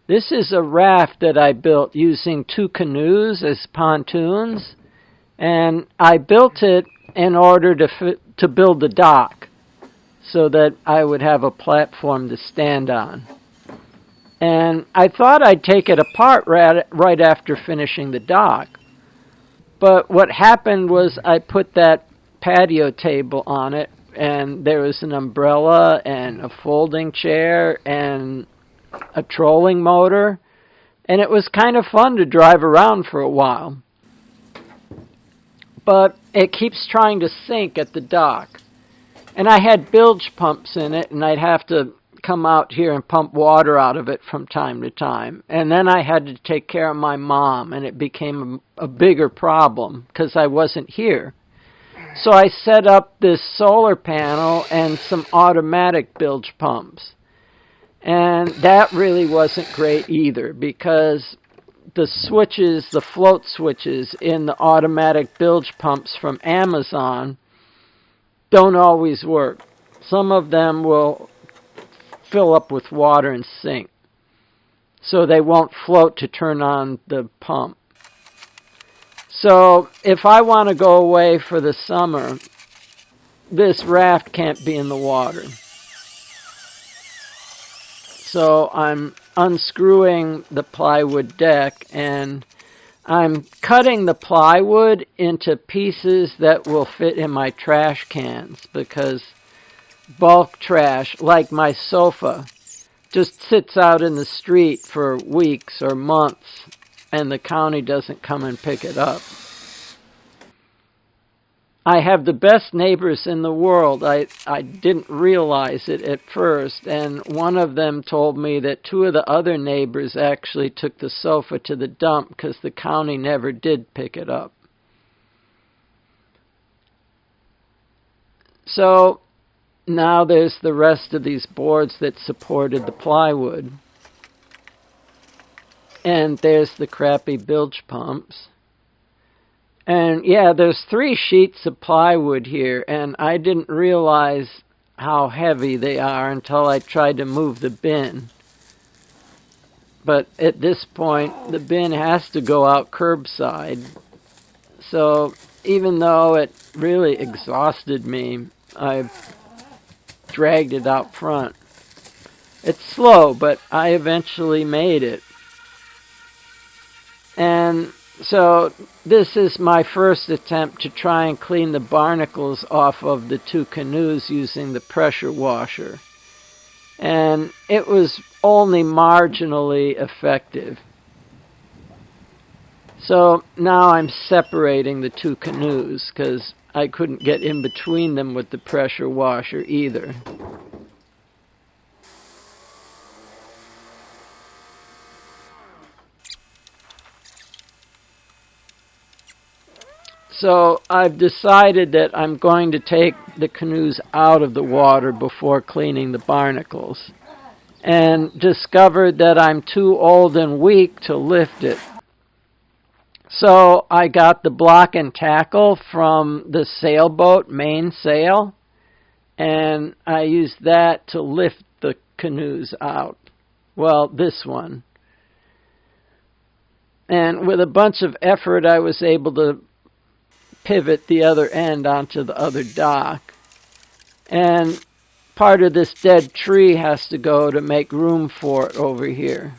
This is a raft that I built using 2 canoes as pontoons, and I built it in order to build the dock so that I would have a platform to stand on. And I thought I'd take it apart right after finishing the dock. But what happened was I put that patio table on it, and there was an umbrella and a folding chair and a trolling motor, and it was kind of fun to drive around for a while. But it keeps trying to sink at the dock. And I had bilge pumps in it, and I'd have to come out here and pump water out of it from time to time. And then I had to take care of my mom, and it became a bigger problem because I wasn't here. So I set up this solar panel and some automatic bilge pumps. And that really wasn't great either, because the switches, the float switches in the automatic bilge pumps from Amazon don't always work. Some of them will fill up with water and sink, so they won't float to turn on the pump. So if I want to go away for the summer, this raft can't be in the water. So I'm unscrewing the plywood deck, and I'm cutting the plywood into pieces that will fit in my trash cans, because bulk trash, like my sofa, just sits out in the street for weeks or months, and the county doesn't come and pick it up. I have the best neighbors in the world. I didn't realize it at first, and one of them told me that 2 of the other neighbors actually took the sofa to the dump because the county never did pick it up. So now there's the rest of these boards that supported the plywood. And there's the crappy bilge pumps. And yeah, there's 3 sheets of plywood here, and I didn't realize how heavy they are until I tried to move the bin. But at this point, the bin has to go out curbside. So even though it really exhausted me, I dragged it out front. It's slow, but I eventually made it. And so this is my first attempt to try and clean the barnacles off of the 2 canoes using the pressure washer. And it was only marginally effective. So now I'm separating the 2 canoes because I couldn't get in between them with the pressure washer either. So I've decided that I'm going to take the canoes out of the water before cleaning the barnacles, and discovered that I'm too old and weak to lift it. So I got the block and tackle from the sailboat mainsail, and I used that to lift the canoes out. Well, this one. And with a bunch of effort, I was able to pivot the other end onto the other dock. And part of this dead tree has to go to make room for it over here.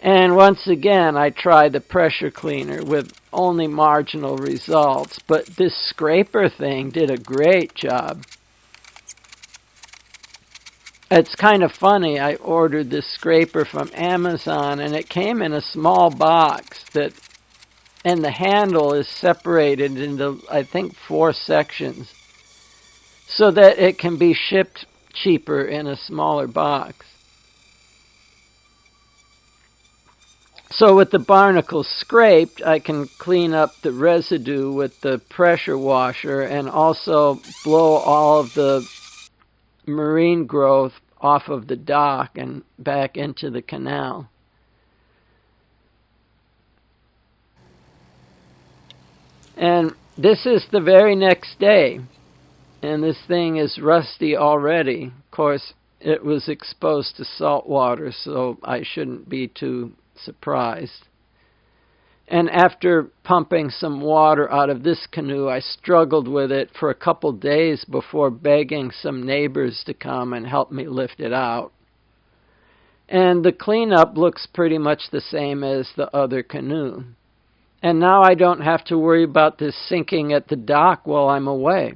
And once again, I tried the pressure cleaner with only marginal results, but this scraper thing did a great job. It's kind of funny, I ordered this scraper from Amazon, and it came in a small box and the handle is separated into, I think, 4 sections, so that it can be shipped cheaper in a smaller box. So with the barnacles scraped, I can clean up the residue with the pressure washer and also blow all of the marine growth off of the dock and back into the canal. And this is the very next day. And this thing is rusty already. Of course, it was exposed to salt water, so I shouldn't be too surprised. And after pumping some water out of this canoe, I struggled with it for a couple days before begging some neighbors to come and help me lift it out. And the cleanup looks pretty much the same as the other canoe. And now I don't have to worry about this sinking at the dock while I'm away.